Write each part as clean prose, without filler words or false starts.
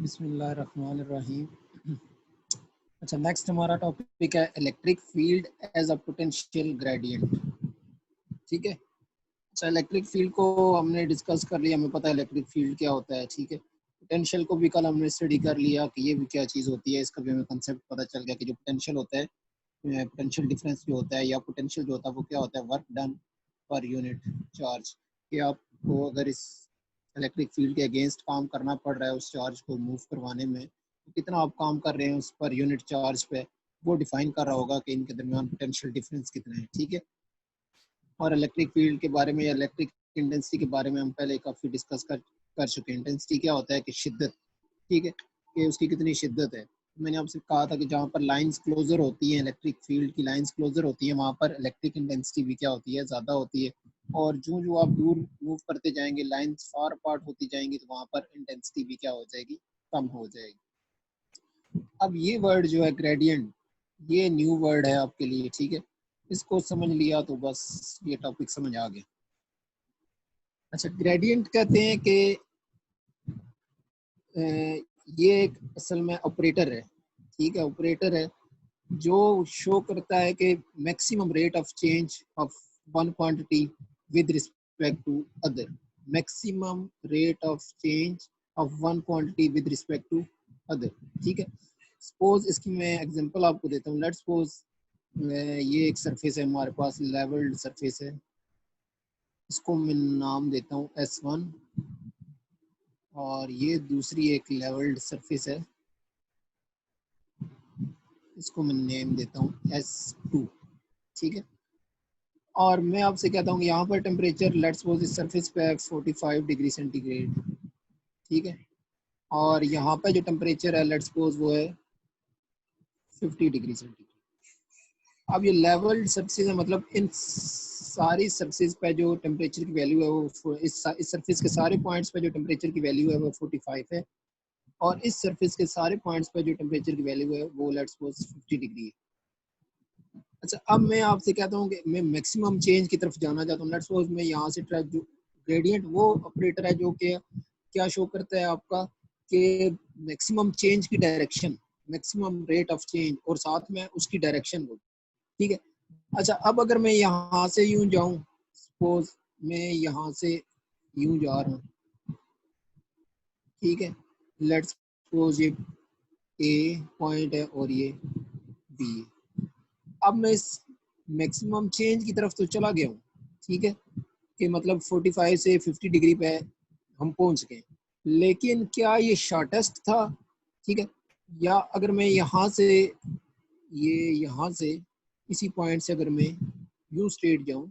बिस्मिल्लाहिर्रहमानिर्रहीम। अच्छा, नेक्स्ट हमारा टॉपिक है electric field as a potential gradient. ठीक है। अच्छा, इलेक्ट्रिक फील्ड को हमने डिस्कस कर लिया, हमें पता है इलेक्ट्रिक फील्ड क्या होता है। ठीक है। पोटेंशियल को भी कल हमने स्टडी कर लिया कि ये भी क्या चीज़ होती है, इसका भी हमें कंसेप्ट पता चल गया कि जो पोटेंशियल होता है, पोटेंशियल डिफरेंस जो होता है या पोटेंशियल जो होता है वो क्या होता है, वर्क डन पर यूनिट चार्ज। कि आपको अगर इस इलेक्ट्रिक फील्ड के अगेंस्ट काम करना पड़ रहा है उस चार्ज को मूव करवाने में, तो कितना आप काम कर रहे हैं उस पर यूनिट चार्ज पे, वो डिफाइन कर रहा होगा कि इनके दरमियान पोटेंशियल डिफरेंस कितना है। ठीक है। और इलेक्ट्रिक फील्ड के बारे में या इलेक्ट्रिक इंटेंसिटी के बारे में हम पहले काफ़ी डिस्कस कर चुके हैं। इंटेंसिटी क्या होता है कि शिद्दत। ठीक है, कि उसकी कितनी शिद्दत है। मैंने आपसे कहा था कि जहाँ पर लाइंस क्लोजर होती हैं, इलेक्ट्रिक फील्ड की लाइंस क्लोजर होती हैं, वहाँ पर इलेक्ट्रिक इंटेंसिटी भी क्या होती है, ज़्यादा होती है। और जो जो आप दूर मूव करते जाएंगे, लाइंस फार अपार्ट होती जाएंगी, तो वहाँ पर इंटेंसिटी भी क्या हो जाएगी, कम हो जाएगी। अब ये वर्ड जो है ग्रेडियंट, ये न्यू वर्ड है आपके लिए। ठीक है, इसको समझ लिया तो बस ये टॉपिक समझ आ गया। अच्छा, ग्रेडियंट कहते हैं कि ये एक असल में ऑपरेटर है। ठीक है, ऑपरेटर है जो शो करता है कि maximum rate of change of one quantity with respect to other. Maximum rate of change of one quantity with respect to other. ठीक है। सपोज इसकी मैं एग्जांपल आपको देता हूँ। लेट्स सपोज ये एक सरफेस है हमारे पास, लेवल्ड सरफेस है। इसको मैं नाम देता हूँ S1 और ये दूसरी एक लेवल्ड सरफेस है, इसको मैं नेम देता हूँ S2। ठीक है। और मैं आपसे कहता हूँ यहाँ पर टेम्परेचर लेट्स सपोज इस सरफेस पे है 45 डिग्री सेंटीग्रेड। ठीक है। और यहाँ पे जो टेम्परेचर है लेट्स सपोज वो है 50 डिग्री सेंटीग्रेड। अब ये लेवल्ड सरफेस है, मतलब इन सारी सरफेस पे जो टेम्परेचर की वैल्यू है वो इस सरफेस के सारे पॉइंट्स पे जो टेम्परेचर की वैल्यू है वो 45 है। और इस सरफेस के सारे पॉइंट्स पे जो टेम्परेचर की वैल्यू है वो लेट्स सपोज 50 डिग्री है। अच्छा, अब मैं आपसे कहता हूँ कि मैं मैक्सिमम चेंज की तरफ जाना चाहता हूँ। लेट्स सपोज मैं यहाँ से ट्रैक जो ग्रेडियंट वो ऑपरेटर है जो कि क्या शो करता है आपका कि मैक्सिमम चेंज की direction, maximum rate of change और साथ में उसकी डायरेक्शन को। ठीक है। अच्छा, अब अगर मैं यहाँ से यूं जाऊं, सपोज मैं यहाँ से यूं जा रहा हूँ। ठीक है। लेट्स सपोज ये ए पॉइंट है और ये बी है। अब मैं इस मैक्सिमम चेंज की तरफ तो चला गया हूँ। ठीक है, कि मतलब 45 से 50 डिग्री पे हम पहुंच गए, लेकिन क्या ये शॉर्टेस्ट था? ठीक है। या अगर मैं यहाँ से यहाँ से इसी पॉइंट से अगर मैं यू स्ट्रेट जाऊं,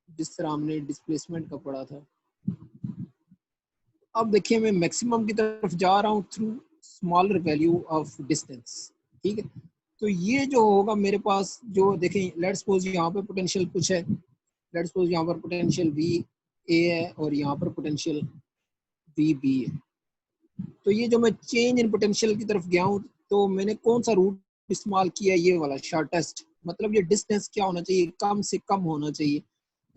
जिस तरह हमने डिस्प्लेसमेंट का पढ़ा था, अब देखिए मैं मैक्सिमम की तरफ जा रहा हूँ through smaller value of distance. ठीक है। तो ये जो होगा मेरे पास, जो देखें लेट्स सपोज यहाँ पे पोटेंशियल कुछ है, लेट्स सपोज यहाँ पर पोटेंशियल वी ए है और यहाँ पर पोटेंशियल वी बी है। तो ये जो मैं चेंज इन पोटेंशियल की तरफ गया हूँ, तो मैंने कौन सा रूट इस्तेमाल किया, ये वाला शॉर्टेस्ट। मतलब ये डिस्टेंस क्या होना चाहिए, कम से कम होना चाहिए।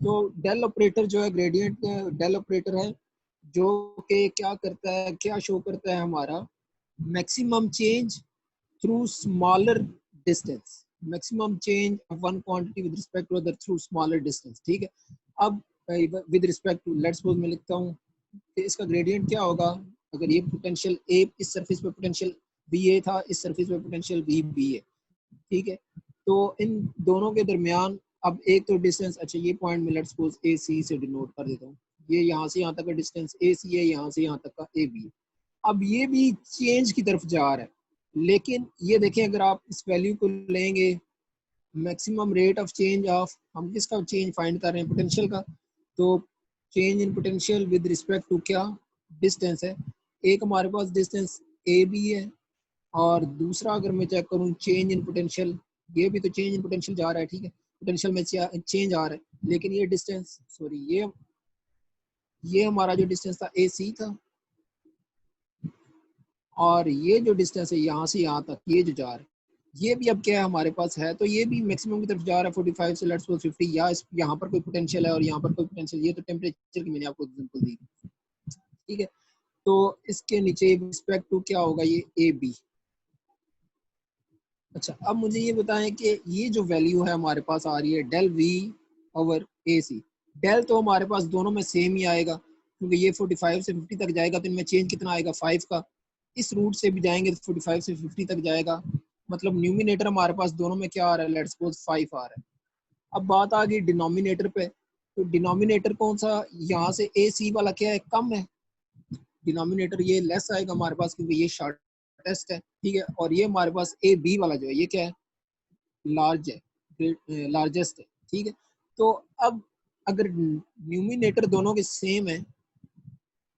तो डेल ऑपरेटर जो है, ग्रेडियंट डेल ऑपरेटर है जो कि क्या करता है, क्या शो करता है हमारा maximum change through smaller distance, maximum change of one quantity with respect to other through smaller distance. ठीक है। अब with respect to let's suppose मैं लिखता हूँ कि इसका ग्रेडियंट क्या होगा। अगर ये पोटेंशियल ए इस सरफेस पे पोटेंशियल बी ए था, इस सरफेस पे पोटेंशियल बी बी है। ठीक है। तो इन दोनों के दरमियान अब एक तो डिस्टेंस, अच्छा ये पॉइंट में लेट्स सपोज ए सी से डिनोट कर देता हूँ। ये यहाँ से यहाँ तक का डिस्टेंस ए सी है, यहाँ से यहाँ तक का ए बी है। अब ये भी चेंज की तरफ जा रहा है, लेकिन ये देखें अगर आप इस वैल्यू को लेंगे, maximum rate of change of, हम किसका चेंज फाइंड कर रहे हैं, पोटेंशियल का। तो change in potential with respect to क्या, डिस्टेंस है। एक हमारे पास डिस्टेंस ए बी है और दूसरा अगर मैं चेक करूं चेंज इन पोटेंशियल, ये भी तो चेंज इन पोटेंशियल जा रहा है। ठीक है, पोटेंशियल में चेंज आ रहा है, लेकिन ये डिस्टेंस सॉरी ये हमारा जो डिस्टेंस था ए सी था, और ये जो डिस्टेंस है यहाँ से यहाँ तक ये जो जा रहा है, ये भी अब क्या है हमारे पास है, तो ये भी मैक्सिमम की तरफ जा रहा है 45 से लेट्स सपोज 50। या यहाँ पर कोई पोटेंशियल है और यहाँ पर कोई पोटेंशियल, ये तो टेम्परेचर की मैंने आपको एग्जांपल दी। ठीक है। तो इसके नीचे रिस्पेक्ट टू क्या होगा, ये ए बी। अच्छा, अब मुझे ये बताएं कि ये जो वैल्यू है हमारे पास आ रही है del V over A C. Del तो हमारे पास दोनों में सेम ही आएगा, क्योंकि ये 45 से 50 तक जाएगा, तो इनमें चेंज कितना आएगा, 5 का। इस रूट से भी जाएंगे तो 45 से 50 तक जाएगा, मतलब न्यूमिनेटर हमारे पास दोनों में क्या आ रहा है, लेट्स सपोज 5 आ रहा है। अब बात आ गई डिनोमिनेटर पे, तो डिनोमिनेटर कौन सा, यहाँ से ए सी वाला क्या है, कम है। डिनोमिनेटर ये लेस आएगा हमारे पास, क्योंकि ये शॉर्टेस्ट है, ठीक है। और ये हमारे पास ए बी वाला जो है ये क्या है, लार्ज है, लार्जेस्ट है, ठीक है। तो अब अगर न्यूमिनेटर दोनों के सेम है,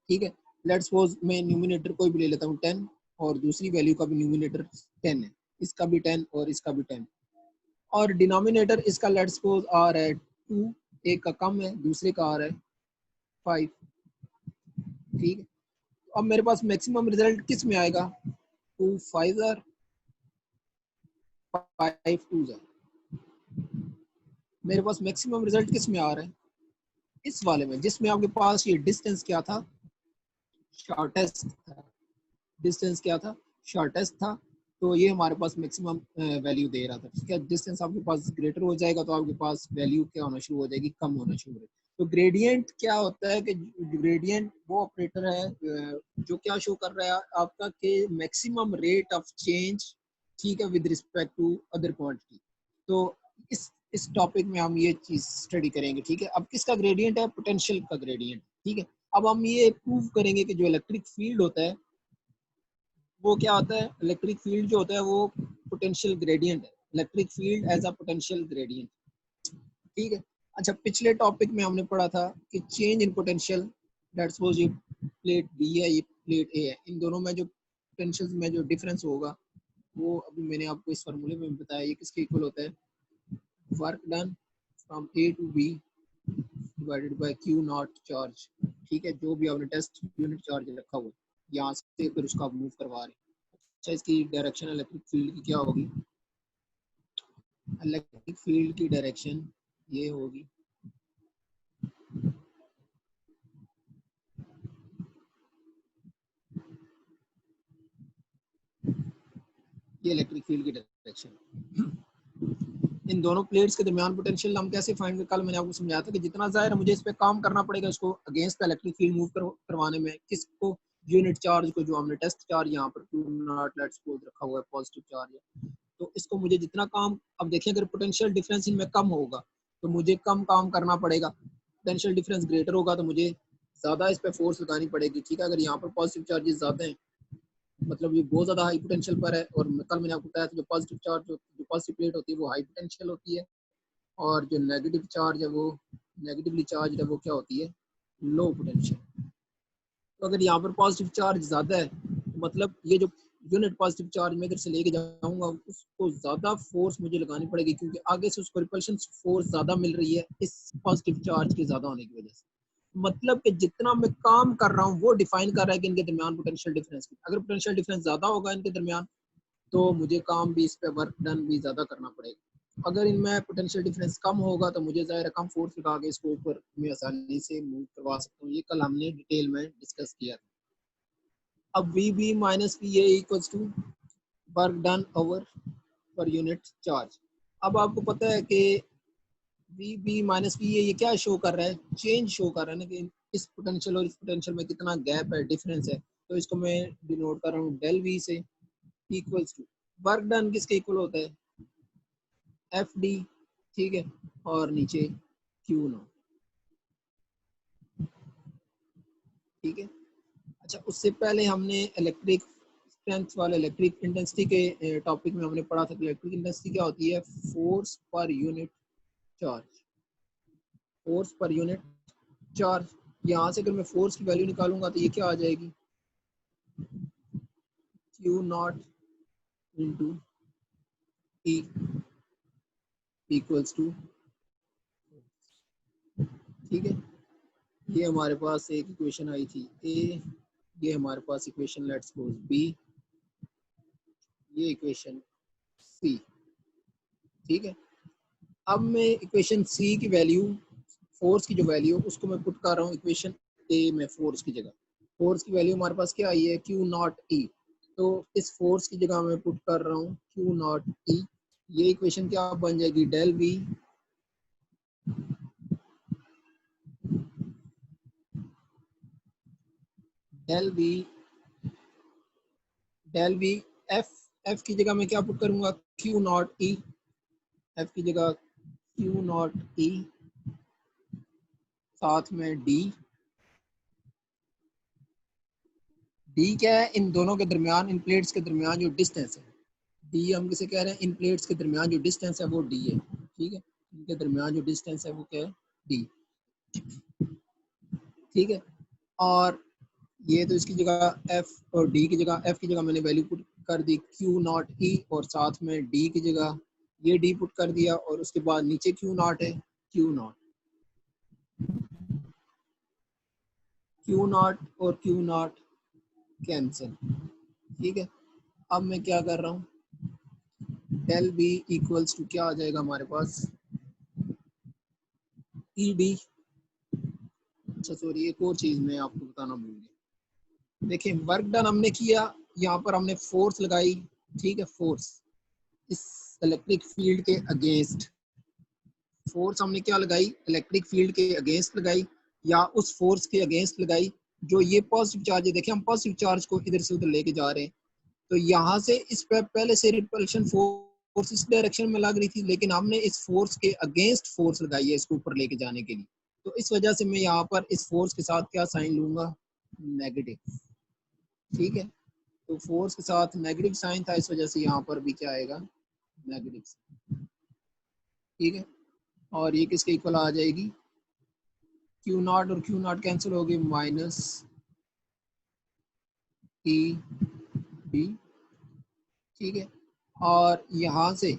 ठीक है, लेट्स सपोज मैं न्यूमिनेटर कोई भी ले लेता हूँ 10, और दूसरी वैल्यू का भी न्यूमिनेटर 10 है, इसका भी 10 और इसका भी 10, और डिनोमिनेटर इसका लेट्स सपोज आ रहा है 2, एक का कम है, दूसरे का आ रहा है 5, ठीक है। अब मेरे पास मैक्सिमम रिजल्ट किस में आएगा, 2 5 आर 5 2 आर। मेरे पास मैक्सिमम रिजल्ट किस में आ रहा है, इस वाले में, जिसमें आपके पास ये डिस्टेंस क्या था, शॉर्टेस्ट था। डिस्टेंस क्या था, शॉर्टेस्ट था। तो ये हमारे पास मैक्सिमम वैल्यू दे रहा था, ठीक है। डिस्टेंस आपके पास ग्रेटर हो जाएगा तो आपके पास वैल्यू क्या होना शुरू हो जाएगी, कम होना शुरू हो जाएगी। तो ग्रेडियंट क्या होता है कि ग्रेडियंट वो ऑपरेटर है जो क्या शो कर रहा है आपका कि मैक्सिमम रेट ऑफ चेंज, ठीक है, with respect to other quantity. तो इस टॉपिक में हम ये चीज स्टडी करेंगे, ठीक है। अब किसका ग्रेडियंट है, पोटेंशियल का ग्रेडियंट, ठीक है। अब हम ये प्रूव करेंगे कि जो इलेक्ट्रिक फील्ड होता है वो क्या होता है, इलेक्ट्रिक फील्ड जो होता है वो पोटेंशियल ग्रेडियंट है, electric field as a potential gradient, ठीक है। अच्छा, पिछले टॉपिक में हमने पढ़ा था कि change in potential, let's suppose ये प्लेट बी है, ये प्लेट ए है, इन दोनों में जो पोटेंशियल में जो डिफरेंस होगा वो अभी मैंने आपको इस फार्मूले में बताया, ये किसके इक्वल होता है, work done from A to B divided by q naught charge, ठीक है, जो भी आपने टेस्ट यूनिट चार्ज रखा हुआ है, यहाँ से फिर उसका मूव करवा रहे हैं। अच्छा, इसकी डायरेक्शन इलेक्ट्रिक फील्ड की क्या होगी, इलेक्ट्रिक फील्ड की डायरेक्शन ये होगी, ये इलेक्ट्रिक फील्ड की डायरेक्शन। इन दोनों प्लेट्स के दरमियान पोटेंशियल हम कैसे फाइंड करें, कल मैंने आपको समझाया था कि जितना ज़ाहिर मुझे इस पे काम करना पड़ेगा, इसको against the electric field move करवाने में, किसको, यूनिट चार्ज को, जो हमने टेस्ट चार्ज यहाँ पर लेट्स सपोज रखा हुआ है पॉजिटिव चार्ज है, तो इसको मुझे जितना काम, अब देखिए अगर पोटेंशियल डिफरेंस इनमें कम होगा तो मुझे कम काम करना पड़ेगा, पोटेंशियल डिफरेंस ग्रेटर होगा तो मुझे ज़्यादा इस पर फोर्स लगानी पड़ेगी, ठीक है। अगर यहाँ पर पॉजिटिव चार्जेस ज़्यादा हैं, मतलब ये बहुत ज़्यादा हाई पोटेंशियल पर है, और कल मैंने आपको बताया था जो पॉजिटिव चार्ज, जो पॉजिटिव प्लेट होती है वो हाई पोटेंशियल होती है, और जो नेगेटिव चार्ज है वो, नेगेटिवली चार्ज है वो क्या होती है, लो पोटेंशियल। तो अगर यहाँ पर पॉजिटिव चार्ज ज़्यादा है तो मतलब ये जो यूनिट पॉजिटिव चार्ज में अगर से लेके जाऊंगा उसको ज़्यादा फोर्स मुझे लगानी पड़ेगी, क्योंकि आगे से उसको रिपल्शन फोर्स ज़्यादा मिल रही है इस पॉजिटिव चार्ज के ज़्यादा होने की वजह से। मतलब कि जितना मैं काम कर रहा हूँ वो डिफाइन कर रहा है कि इनके दरमियान पोटेंशियल डिफरेंस, अगर पोटेंशियल डिफरेंस ज़्यादा होगा इनके दरमियान तो मुझे काम भी, इस पे वर्क डन भी ज़्यादा करना पड़ेगा। अगर इनमें पोटेंशियल डिफरेंस कम होगा तो मुझे ज़ाहिर कम फोर्स लगा के इसको ऊपर में आसानी से मूव करवा सकता हूँ, ये कल हमने डिटेल में डिस्कस किया था। अब V B minus V A equals to work done over पर यूनिट चार्ज। अब आपको पता है कि V B minus V A ये क्या शो कर रहा है, चेंज शो कर रहा है ना, कि इस पोटेंशियल और इस पोटेंशियल में कितना गैप है, डिफरेंस है। तो इसको मैं डिनोट कर रहा हूँ डेल वी से, इक्वल्स टू वर्क डन किसके इक्वल होता है, एफ डी, ठीक है, और नीचे क्यू नो, ठीक है। अच्छा, उससे पहले हमने इलेक्ट्रिक स्ट्रेंथ वाले इलेक्ट्रिक इंटेंसिटी के टॉपिक में हमने पढ़ा था कि इलेक्ट्रिक इंटेंसिटी क्या होती है, फोर्स पर यूनिट चार्ज, फोर्स पर यूनिट चार्ज। यहाँ से अगर मैं फोर्स की वैल्यू निकालूंगा तो ये क्या आ जाएगी, q naught into E equals to, ठीक है। ये हमारे पास एक इक्वेशन आई थी ए, ये हमारे पास इक्वेशन लेट्स सपोज बी, ये इक्वेशन सी, ठीक है। अब मैं इक्वेशन सी की वैल्यू, फोर्स की जो वैल्यू उसको मैं पुट कर रहा हूँ इक्वेशन ए में फोर्स की जगह, फोर्स की वैल्यू हमारे पास क्या आई है, क्यू नॉट ई। तो इस फोर्स की जगह मैं पुट कर रहा हूँ क्यू नॉट ई। ये इक्वेशन क्या बन जाएगी, del V del V del V F F की जगह मैं क्या पुट करूंगा, क्यू नॉट ई। एफ की जगह क्यू नॉट ई, साथ में डी। डी क्या है, इन दोनों के दरमियान, इन प्लेट्स के दरमियान जो डिस्टेंस है। डी हम किसे कह रहे हैं, इन प्लेट्स के दरमियान जो डिस्टेंस है वो डी है। ठीक है, इनके दरमियान जो डिस्टेंस है वो क्या है, डी। ठीक है, और ये तो इसकी जगह एफ, और डी की जगह, एफ की जगह मैंने वैल्यू पुट कर दी क्यू नॉट ई, और साथ में डी की जगह ये डी पुट कर दिया, और उसके बाद नीचे क्यू नॉट है, क्यू नॉट, क्यू नॉट और क्यू नॉट कैंसिल। ठीक है, अब मैं क्या कर रहा हूँ, डेल बी इक्वल्स टू क्या आ जाएगा हमारे पास, ई डी। अच्छा सॉरी, एक और चीज़ मैं आपको बताना भूल गया। देखिए वर्क डन हमने किया, यहाँ पर हमने फोर्स लगाई। ठीक है, फोर्स इस इलेक्ट्रिक फील्ड के अगेंस्ट, फोर्स हमने क्या लगाई, इलेक्ट्रिक फील्ड के अगेंस्ट लगाई, या उस फोर्स के अगेंस्ट लगाई जो ये पॉजिटिव चार्ज है। देखिए हम पॉजिटिव चार्ज को इधर से उधर लेके जा रहे हैं, तो यहाँ से इस पे पहले से रिपल्शन फोर्स इस डायरेक्शन में लग रही थी, लेकिन हमने इस फोर्स के अगेंस्ट फोर्स लगाई है इसको ऊपर लेके जाने के लिए। तो इस वजह से मैं यहाँ पर इस फोर्स के साथ क्या साइन लूंगा, नेगेटिव। ठीक है, तो फोर्स के साथ नेगेटिव साइन था, इस वजह से यहाँ पर भी क्या आएगा, नेगेटिव। ठीक है, और ये किसके इक्वल आ जाएगी, क्यू नॉट और क्यू नॉट कैंसिल हो गए, माइनस ई डी। ठीक है, और यहाँ से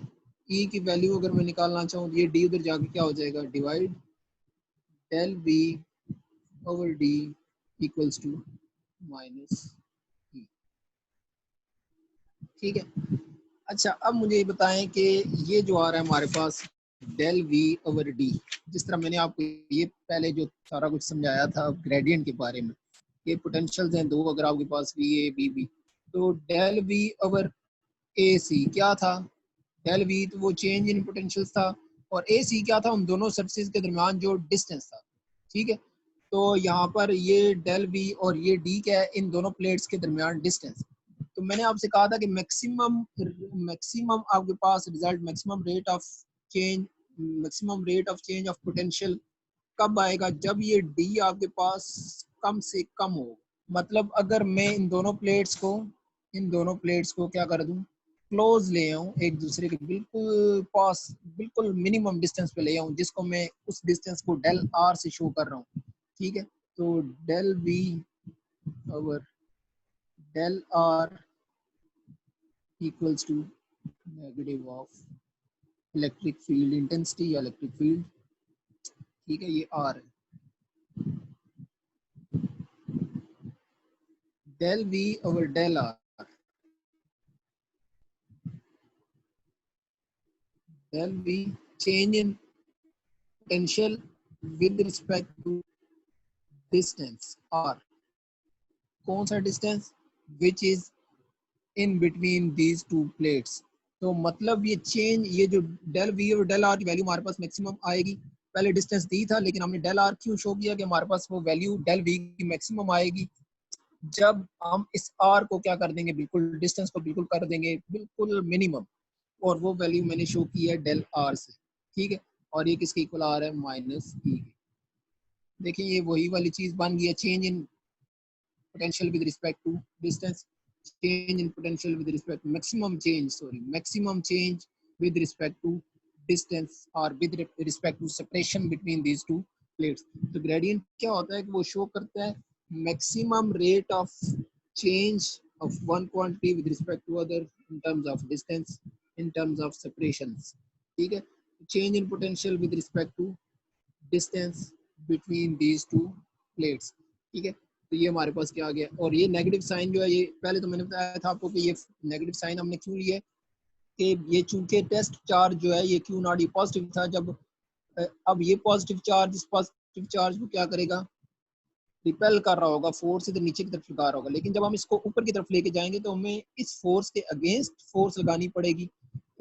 ई की वैल्यू अगर मैं निकालना चाहूँ तो ये डी उधर जाके क्या हो जाएगा, divide del B over D equals to minus E. ठीक है, अच्छा अब मुझे ये बताएं कि ये जो आ रहा है हमारे पास डेल वी ओवर डी, जिस तरह मैंने आपको ये पहले जो सारा कुछ समझाया था ग्रेडियंट के बारे में, ये पोटेंशियल्स हैं दो अगर आपके पास वी ए बी बी, तो डेल वी ओवर ए सी क्या था, डेल वी तो वो चेंज इन पोटेंशियल्स था, और ए सी क्या था, उन दोनों सरफेस के दरमियान जो डिस्टेंस था। ठीक है, तो यहाँ पर ये डेल वी और ये डी क्या है, इन दोनों प्लेट्स के दरमियान डिस्टेंस। तो मैंने आपसे कहा था कि मैक्सिमम मैक्सिमम आपके पास result, maximum rate of change, maximum rate of change of potential कब आएगा, जब ये डी आपके पास कम से कम हो। मतलब अगर मैं इन दोनों प्लेट्स को क्या कर दूं, क्लोज ले आऊं एक दूसरे के बिल्कुल पास, बिल्कुल मिनिमम डिस्टेंस पे ले आऊं, जिसको मैं उस डिस्टेंस को डेल आर से शो कर रहा हूँ। ठीक है, तो del B over del R equals to negative of electric field intensity या इलेक्ट्रिक फील्ड। ठीक है, ये आर है, del V over del R, del V change in potential with respect to distance R. कौन सा distance, which is in between these two plates. तो मतलब ये चेंज, ये जो डेल वी और डेल आर की वैल्यू हमारे पास मैक्सिमम आएगी। पहले डिस्टेंस दी था, लेकिन हमने डेल आर क्यों शो किया कि हमारे पास वो वैल्यू डेल वी की मैक्सिमम आएगी जब हम इस आर को क्या कर देंगे, बिल्कुल डिस्टेंस को बिल्कुल कर देंगे बिल्कुल मिनिमम, और वो वैल्यू मैंने शो की है डेल आर से। ठीक है, और ये किसके इक्वल आ रहा है, माइनस ई। देखिए ये वही वाली चीज बन गई है, change in potential with respect to distance, change in potential with respect to maximum change with respect to distance or with respect to separation between these two plates. तो gradient क्या होता है कि वो शो करता है maximum rate of change of one quantity with respect to other in terms of distance, in terms of separations. ठीक है, change in potential with respect to distance between these two plates. ठीक है, तो ये हमारे पास क्या आ गया, और ये नेगेटिव साइन जो है, ये पहले तो मैंने बताया था आपको कि ये नेगेटिव साइन हमने क्यों लिए कि ये चूंकि टेस्ट चार्ज जो है ये क्यू नॉट ये पॉजिटिव था, जब अब ये पॉजिटिव चार्ज इस पॉजिटिव चार्ज को क्या करेगा, रिपेल कर रहा होगा, फोर्स इधर नीचे की तरफ लगा रहा होगा, लेकिन जब हम इसको ऊपर की तरफ लेके जाएंगे तो हमें इस फोर्स के अगेंस्ट फोर्स लगानी पड़ेगी,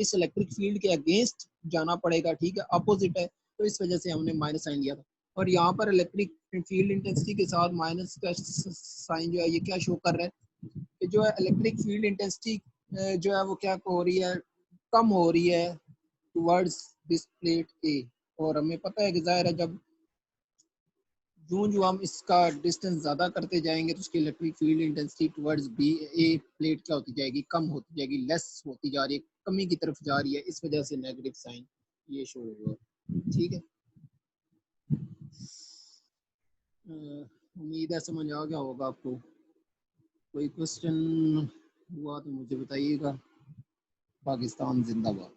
इस इलेक्ट्रिक फील्ड के अगेंस्ट जाना पड़ेगा, ठीक है, अपोजिट है, तो इस वजह से हमने माइनस साइन लिया था। और यहाँ पर इलेक्ट्रिक फील्ड इंटेंसिटी के साथ माइनस का साइन जो है ये क्या शो कर रहा है कि जो है इलेक्ट्रिक फील्ड इंटेंसिटी जो है वो क्या हो रही है, कम हो रही है टुवर्ड्स दिस प्लेट ए। और हमें पता है कि जाहिर है जब जो जो हम इसका डिस्टेंस ज़्यादा करते जाएंगे तो उसकी electric field intensity towards B A plate क्या होती जाएगी, कम होती जाएगी, लेस होती जा रही है, कमी की तरफ जा रही है, इस वजह से नेगेटिव साइन ये शो होगा, ठीक है। उम्मीद है समझ आ गया होगा आपको। कोई क्वेश्चन हुआ तो मुझे बताइएगा। पाकिस्तान जिंदाबाद।